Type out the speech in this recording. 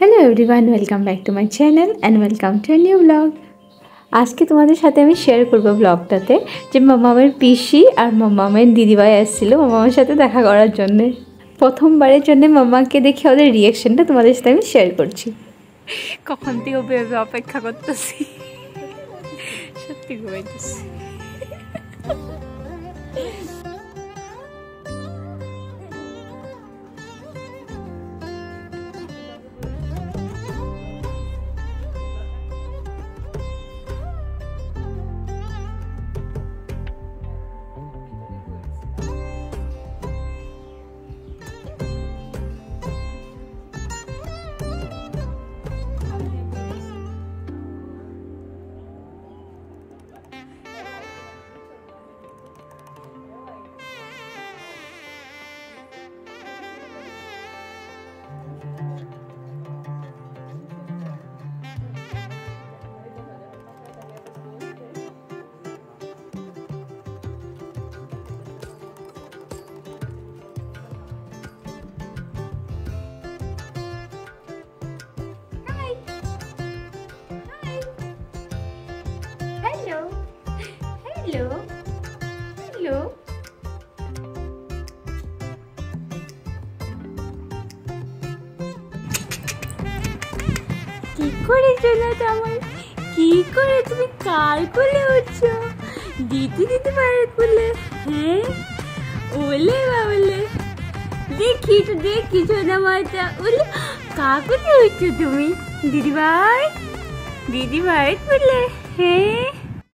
Hello everyone, welcome back to my channel and welcome to new blog. आज के तुम्हारे साथे আমি শেয়ার করব ব্লগটাতে যে মামামের পিসি আর মামামের দিদিভাই আসছিল মামামের সাথে দেখা করার জন্য। প্রথমবারের জন্য মামাকে দেখে ওদের রিঅ্যাকশনটা তোমাদের সাথে আমি শেয়ার করছি। কখন থেকে ভেবে অপেক্ষা করতেছি, সত্যি ঘুমাইতেছি। हेलो हेलो কি করে চলে তোমার কি করে তুমি কার কোলে উঠছো? দিদি পারে কোলে? হ্যাঁ ওলে বাবলে দেখি তো দেখি সোনা মাটা ওলে কার কোলে উঠছো তুমি? দিদি ভাই কোলে? হ্যাঁ